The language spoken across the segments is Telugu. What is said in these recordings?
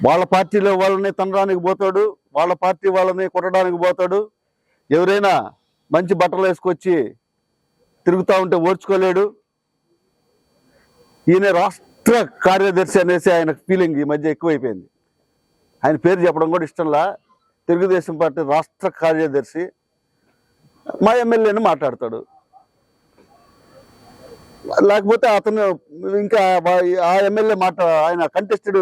వాళ్ళ పార్టీలో వాళ్ళని తనడానికి పోతాడు, వాళ్ళ పార్టీ వాళ్ళని కొట్టడానికి పోతాడు. ఎవరైనా మంచి బట్టలు వేసుకొచ్చి తిరుగుతూ ఉంటే ఓర్చుకోలేడు. ఈయన రాష్ట్ర కార్యదర్శి అనేసి ఆయన ఫీలింగ్ ఈ మధ్య ఎక్కువైపోయింది. ఆయన పేరు చెప్పడం కూడా ఇష్టంలా. తెలుగుదేశం పార్టీ రాష్ట్ర కార్యదర్శి మా ఎమ్మెల్యేని మాట్లాడతాడు. లేకపోతే అతను ఇంకా ఆ ఎమ్మెల్యే ఆయన కంటెస్టెడ్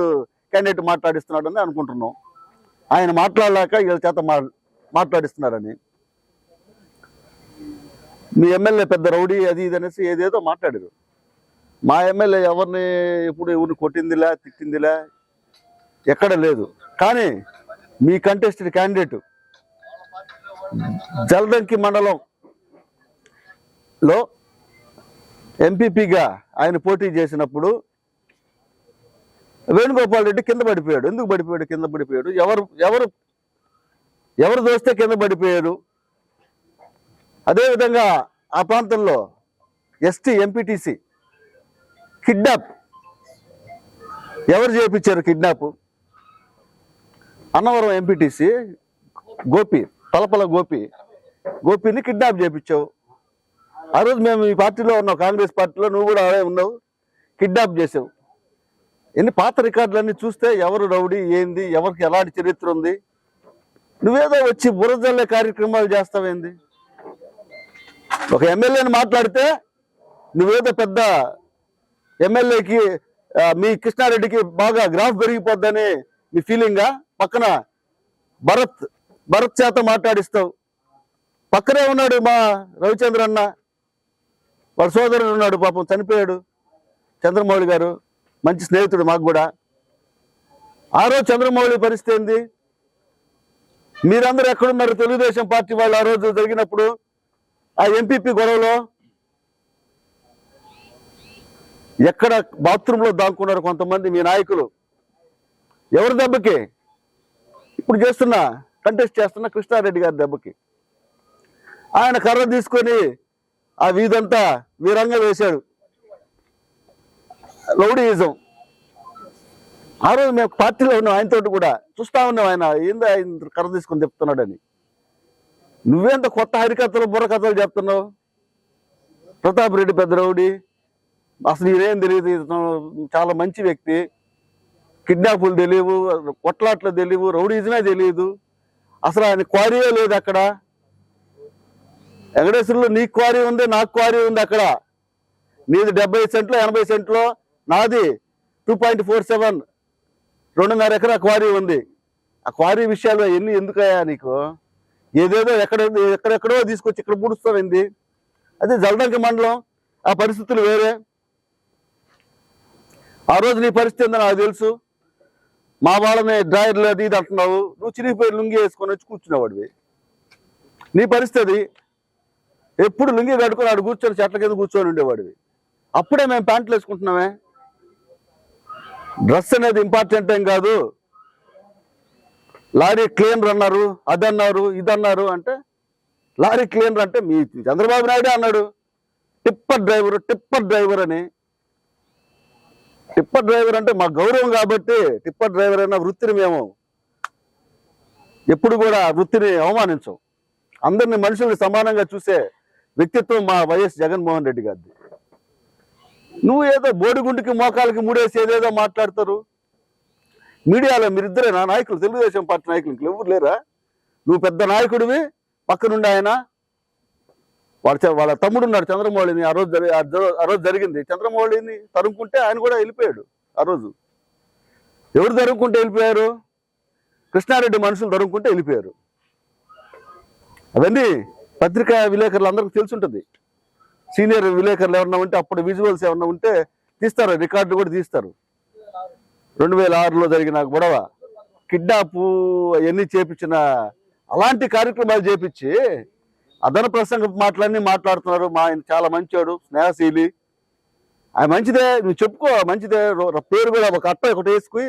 క్యాండిడేట్ మాట్లాడిస్తున్నాడని అనుకుంటున్నాం. ఆయన మాట్లాడలేక వీళ్ళ చేత మాట్లాడిస్తున్నారని. మీ ఎమ్మెల్యే పెద్ద రౌడీ అది ఇది అనేసి ఏదేదో మాట్లాడారు. మా ఎమ్మెల్యే ఎవరిని కొట్టిందిలే తిట్టిందిలే ఎక్కడ లేదు. కానీ మీ కంటెస్టెడ్ క్యాండిడేట్ జలదంకి మండలంలో ఎంపీపీగా ఆయన పోటీ చేసినప్పుడు వేణుగోపాల్ రెడ్డి కింద పడిపోయాడు. ఎందుకు పడిపోయాడు? కింద పడిపోయాడు ఎవరు దోస్తే కింద పడిపోయారు. అదేవిధంగా ఆ ప్రాంతంలో ఎస్టీ ఎంపీటీసీ కిడ్నాప్ ఎవరు చేయించారు? కిడ్నాప్ అన్నవరం ఎంపీటీసీ తలపల గోపిని కిడ్నాప్ చేయించావు. ఆ రోజు మేము ఈ పార్టీలో ఉన్నాం, కాంగ్రెస్ పార్టీలో, నువ్వు కూడా అదే ఉన్నావు. కిడ్నాప్ చేసావు. ఎన్ని పాత రికార్డులన్నీ చూస్తే ఎవరు రౌడీ ఏంది, ఎవరికి ఎలాంటి చరిత్ర ఉంది. నువ్వేదో వచ్చి బురదల్లే కార్యక్రమాలు చేస్తావేంది? ఒక ఎమ్మెల్యేని మాట్లాడితే నువ్వేదో పెద్ద ఎమ్మెల్యేకి మీ కృష్ణారెడ్డికి బాగా గ్రాఫ్ పెరిగిపోద్దని మీ ఫీలింగా? పక్కన భరత్ చేత మాట్లాడిస్తావు. పక్కనే ఉన్నాడు మా రవిచంద్ర అన్న, వాడు సోదరుడు ఉన్నాడు, పాపం చనిపోయాడు. చంద్రమౌళి గారు మంచి స్నేహితుడు మాకు కూడా. ఆ రోజు చంద్రమౌళి పరిస్థితి ఏంది? మీరందరూ ఎక్కడున్నారు? తెలుగుదేశం పార్టీ వాళ్ళు ఆ రోజు జరిగినప్పుడు ఆ ఎంపీపీ గొడవలో ఎక్కడ బాత్రూంలో దాక్కున్నారు కొంతమంది మీ నాయకులు. ఎవరి దెబ్బకి? ఇప్పుడు కంటెస్ట్ చేస్తున్న కృష్ణారెడ్డి గారి దెబ్బకి. ఆయన కర్ర తీసుకొని ఆ వీధంతా వీరంగా వేశాడు. రౌడీయిజం. ఆ రోజు మేము పార్టీలో ఉన్నాం, ఆయనతో కూడా చూస్తా ఉన్నాం. ఆయన ఆయన కర్ర తీసుకొని చెప్తున్నాడని. నువ్వేంత కొత్త హరికథలు బుర్రకథలు చెప్తున్నావు? ప్రతాప్ రెడ్డి పెద్ద రౌడీ, అసలు ఇదేం తెలియదు, చాలా మంచి వ్యక్తి, కిడ్నాపులు తెలియవు, కొట్లాట్లు తెలియవు, రౌడీజమే తెలియదు, అసలు ఆయన క్వారీయే లేదు అక్కడ. వెంకటేశ్వరంలో నీకు క్వారీ ఉంది, నాకు క్వారీ ఉంది. అక్కడ నీది 70 సెంట్లో 80 సెంట్లో, నాది 2.47 2.5 ఎకరా క్వారీ ఉంది. ఆ క్వారీ విషయాలు ఎందుకయ్యా నీకు? ఏదేదో ఎక్కడెక్కడో తీసుకొచ్చి ఇక్కడ పూడుస్తావేంది? అదే జలదంకి మండలం, ఆ పరిస్థితులు వేరే. ఆ రోజు నీ పరిస్థితి ఏందో నాకు తెలుసు. మా వాళ్ళని డ్రాయర్లు అది ఇది అంటున్నావు. నువ్వు చిరిగిపోయి లుంగి వేసుకొని వచ్చి కూర్చునేవాడివి. నీ పరిస్థితి ఎప్పుడు లుంగి కట్టుకొని ఆడు కూర్చొని చెట్ల కింద కూర్చొని ఉండేవాడివి. అప్పుడే మేము ప్యాంట్లు వేసుకుంటున్నామే. డ్రెస్ అనేది ఇంపార్టెంట్ ఏం కాదు. లారీ క్లీనర్ అన్నారు, అదన్నారు, ఇదన్నారు. అంటే లారీ క్లీనర్ అంటే మీ చంద్రబాబు నాయుడే అన్నాడు. టిప్పర్ డ్రైవర్ అని. టిప్పర్ డ్రైవర్ అంటే మా గౌరవం కాబట్టి టిప్పర్ డ్రైవర్ అయిన వృత్తిని మేము ఎప్పుడు కూడా వృత్తిని అవమానించం. అందరినీ మనుషుల్ని సమానంగా చూసే వ్యక్తిత్వం మా వైఎస్ జగన్మోహన్ రెడ్డి గారిది. నువ్వు ఏదో బోడిగుండికి మోకాలకి ముడేసి ఏదేదో మాట్లాడతారు. మీడియాలో మీరిద్దరేనా నాయకులు? తెలుగుదేశం పార్టీ నాయకులు ఎవరు లేరా? నువ్వు పెద్ద నాయకుడివి, పక్కనుండి ఆయన వాళ్ళ తమ్ముడు ఉన్నాడు చంద్రమౌళిని. ఆ రోజు జరిగింది. చంద్రమౌళిని తరుముకుంటే ఆయన కూడా వెళ్ళిపోయాడు. ఆ రోజు ఎవరు తరుముకుంటే వెళ్ళిపోయారు? కృష్ణారెడ్డి మనుషులు తరుముకుంటే వెళ్ళిపోయారు. అవన్నీ పత్రికా విలేకరులు అందరికీ తెలుసుంటుంది. సీనియర్ విలేకరులు ఎవరన్నా ఉంటే, అప్పుడు విజువల్స్ ఏమన్నా ఉంటే తీస్తారు, రికార్డు కూడా తీస్తారు. 2006లో జరిగిన గొడవ, కిడ్నాప్ అవన్నీ చేపించిన అలాంటి కార్యక్రమాలు చేపించి అదన ప్రసంగ మాట్లాడుతున్నారు. మా ఆయన చాలా మంచోడు, స్నేహశీలి. ఆయన మంచిదే, నువ్వు చెప్పుకో, మంచిదే. పేరు కూడా ఒక అట్ట ఒకటి వేసుకుని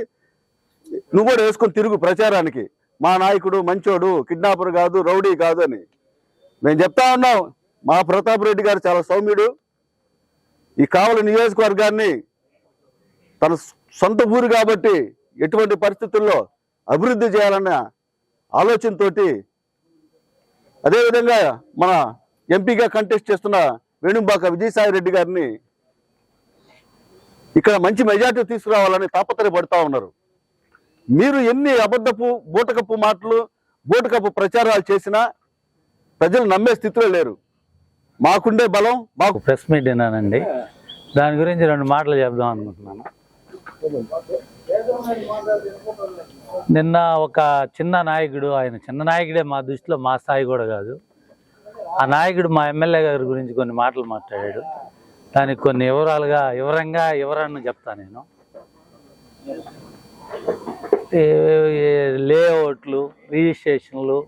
నువ్వు కూడా వేసుకొని తిరుగు ప్రచారానికి. మా నాయకుడు మంచోడు, కిడ్నాపర్ కాదు, రౌడీ కాదు అని మేము చెప్తా ఉన్నాం. మా ప్రతాప్ రెడ్డి గారు చాలా సౌమ్యుడు. ఈ కావలి నియోజకవర్గాన్ని తన సొంత ఊరు కాబట్టి ఎటువంటి పరిస్థితుల్లో అభివృద్ధి చేయాలన్న ఆలోచనతోటి, అదేవిధంగా మన ఎంపీగా కంటెస్ట్ చేస్తున్న వేణుంబాక విజయసాయి రెడ్డి గారిని ఇక్కడ మంచి మెజార్టీ తీసుకురావాలని తాపత్రయపడుతూ ఉన్నారు. మీరు ఎన్ని అబద్ధపు బూటకపు మాటలు, బూటకపు ప్రచారాలు చేసినా ప్రజలు నమ్మే స్థితిలో లేరు. మాకుండే బలం మాకు. ప్రెస్ మీట్ విన్నానండి, దాని గురించి 2 మాటలు చెప్దాం అనుకుంటున్నాను. నిన్న ఒక చిన్న నాయకుడు, ఆయన చిన్న నాయకుడే మా దృష్టిలో, మా స్థాయి కూడా కాదు, ఆ నాయకుడు మా ఎమ్మెల్యే గారి గురించి కొన్ని మాటలు మాట్లాడాడు. దానికి కొన్ని వివరంగా చెప్తాను నేను. లేఅవుట్లు, రిజిస్ట్రేషన్లు,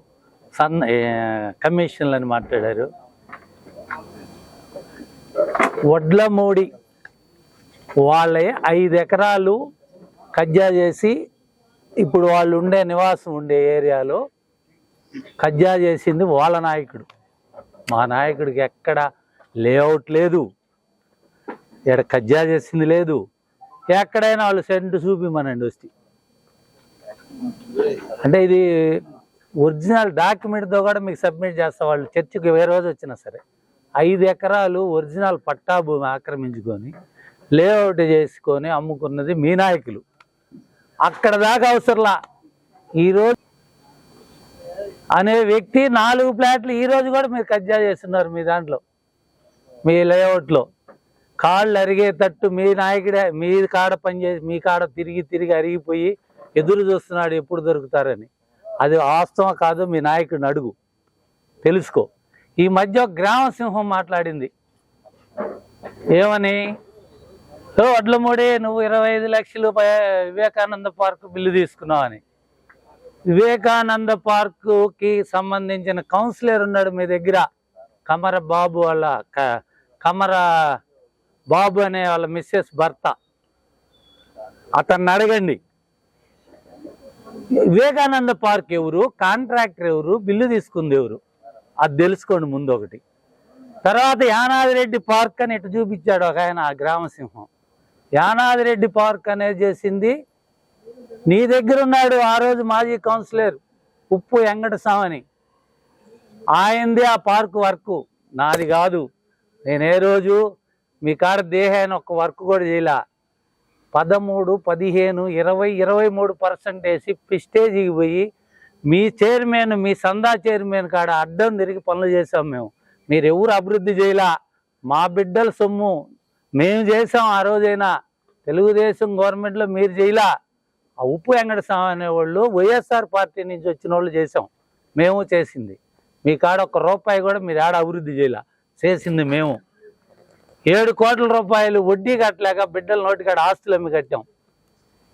కమిషన్లు అని మాట్లాడారు. వడ్లమూడి వాళ్ళ 5 ఎకరాలు కబ్జా చేసి, ఇప్పుడు వాళ్ళు ఉండే నివాసం ఉండే ఏరియాలో కబ్జా చేసింది వాళ్ళ నాయకుడు. మా నాయకుడికి ఎక్కడ లేఅవుట్ లేదు, ఎక్కడ కబ్జా చేసింది లేదు. ఎక్కడైనా వాళ్ళు సెంటు చూపిమనండి వస్తే. అంటే ఇది ఒరిజినల్ డాక్యుమెంట్తో కూడా మీకు సబ్మిట్ చేస్తా. వాళ్ళు చర్చికి ఏ రోజు వచ్చినా సరే 5 ఎకరాలు ఒరిజినల్ పట్టా భూమి ఆక్రమించుకొని లేఅవుట్ చేసుకొని అమ్ముకున్నది మీ నాయకులు. అక్కడ దాకా అవసరంలా. ఈరోజు అనే వ్యక్తి 4 ఫ్లాట్లు ఈరోజు కూడా మీరు కబ్జా చేస్తున్నారు మీ దాంట్లో, మీ లేఅవుట్లో. కాళ్ళు అరిగేటట్టు మీ నాయకుడే మీ కాడ పనిచేసి మీ కాడ తిరిగి అరిగిపోయి ఎదురు చూస్తున్నాడు ఎప్పుడు దొరుకుతారని. అది వాస్తవం కాదు, మీ నాయకుడిని అడుగు, తెలుసుకో. ఈ మధ్య గ్రామ సింహం మాట్లాడింది ఏమని, వడ్లమూడి నువ్వు 25 లక్షలు వివేకానంద పార్క్ బిల్లు తీసుకున్నావు అని. వివేకానంద పార్కుకి సంబంధించిన కౌన్సిలర్ ఉన్నాడు మీ దగ్గర, కమర బాబు అనే వాళ్ళ మిస్సెస్ భర్త. అతన్ని అడగండి, వివేకానంద పార్క్ ఎవరు, కాంట్రాక్టర్ ఎవరు, బిల్లు తీసుకుంది ఎవరు, అది తెలుసుకోండి ముందు ఒకటి. తర్వాత యానాదిరెడ్డి పార్క్ అని ఇటు చూపించాడు ఒక ఆయన, ఆ గ్రామసింహం. యానాదిరెడ్డి పార్క్ అనేది చేసింది నీ దగ్గర ఉన్నాడు ఆ రోజు మాజీ కౌన్సిలర్ ఉప్పు వెంకటస్వామి. ఆయనది ఆ పార్క్ వర్క్, నాది కాదు. నేను ఏ రోజు మీ కాడ దేహాన్ని ఒక వర్క్ కూడా చేయలే. 13, 15, 20, 23% వేసి ప్రిస్టేజీకి పోయి మీ చైర్మన్, మీ సందా చైర్మన్ కాడ అడ్డం తిరిగి పనులు చేసాం మేము. మీరు ఎవరు అభివృద్ధి చేయలా, మా బిడ్డల సొమ్ము మేము చేసాం. ఆ రోజైనా తెలుగుదేశం గవర్నమెంట్లో మీరు చేయలా. ఆ ఉప్పు వెంకటస్వామి అనేవాళ్ళు వైఎస్ఆర్ పార్టీ నుంచి వచ్చిన వాళ్ళు చేసాం, మేము చేసింది. మీ కాడ 1 రూపాయి కూడా మీరు ఆడ అభివృద్ధి చేయలా, చేసింది మేము. 7 కోట్ల రూపాయలు వడ్డీ కట్టలేక బిడ్డల నోటికాడ ఆస్తులు అమ్మి కట్టాం.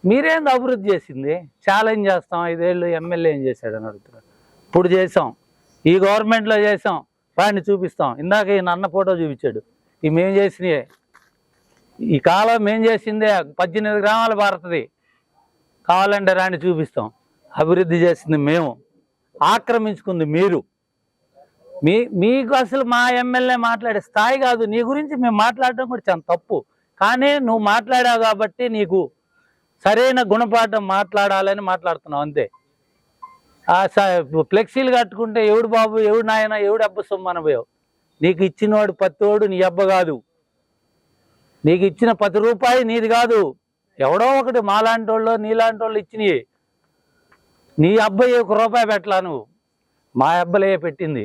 మీరేంది అభివృద్ధి చేసింది? ఛాలెంజ్ చేస్తాం. 5 ఏళ్ళు ఎమ్మెల్యే ఏం చేశాడని అడుగుతున్నారు. ఇప్పుడు చేసాం, ఈ గవర్నమెంట్లో చేసాం, వాడిని చూపిస్తాం. ఇందాక ఈ నన్న ఫోటో చూపించాడు, ఇవి మేము చేసినవే. ఈ కాలం మేము చేసిందే. 18 గ్రామాలు భారతది, కావాలంటే రాని చూపిస్తాం. అభివృద్ధి చేసింది మేము, ఆక్రమించుకుంది మీరు. మీకు అసలు మా ఎమ్మెల్యే మాట్లాడే స్థాయి కాదు. నీ గురించి మేము మాట్లాడటం కూడా చాలా తప్పు. కానీ నువ్వు మాట్లాడావు కాబట్టి నీకు సరైన గుణపాఠం మాట్లాడాలని మాట్లాడుతున్నావు అంతే. ఫ్లెక్సీలు కట్టుకుంటే ఎవడు బాబు, ఎవడు నాయన, ఎవడు అబ్బ సొమ్ము అనబోయావు. నీకు ఇచ్చినవాడు 10 నీ అబ్బ కాదు. నీకు ఇచ్చిన 10 రూపాయలు నీది కాదు, ఎవడో ఒకటి మాలాంటి వాళ్ళు నీలాంటి వాళ్ళు ఇచ్చినవి. నీ అబ్బాయి 1 రూపాయి పెట్టలా నువ్వు, మా అబ్బలే పెట్టింది.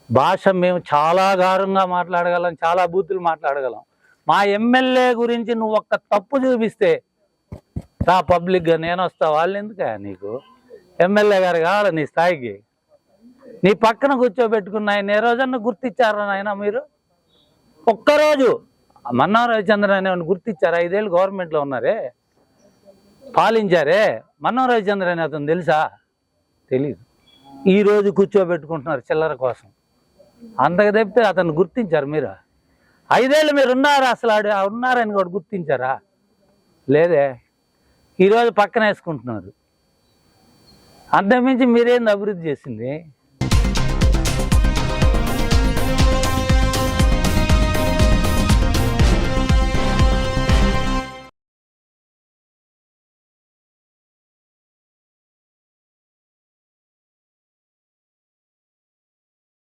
భాష మేము చాలా గారంగా మాట్లాడగలం, చాలా బూతులు మాట్లాడగలం. మా ఎమ్మెల్యే గురించి నువ్వు ఒక్క తప్పు చూపిస్తే రా పబ్లిక్గా నేను వస్తా. వాళ్ళు ఎందుకా నీకు ఎమ్మెల్యే గారు కావాలి నీ స్థాయికి? నీ పక్కన కూర్చోబెట్టుకున్న ఆయన ఏ రోజన్నా గుర్తించారా నాయన మీరు? ఒక్కరోజు మన్నా రవిచంద్రన్ అనేవాడిని గుర్తించారా? 5 ఏళ్ళు గవర్నమెంట్లో ఉన్నారే, పాలించారే. మన్నా రవిచంద్రన్ అని అతను తెలుసా? తెలీదు. ఈరోజు కూర్చోబెట్టుకుంటున్నారు చిల్లర కోసం. అంతకు తప్పితే అతను గుర్తించారు మీరు? 5 ఏళ్ళు మీరు ఉన్నారా? అసలు ఉన్నారని కూడా గుర్తించారా? లేదే. ఈరోజు పక్కన వేసుకుంటున్నారు. అంతకుమించి మీరేంది అభివృద్ధి చేసింది?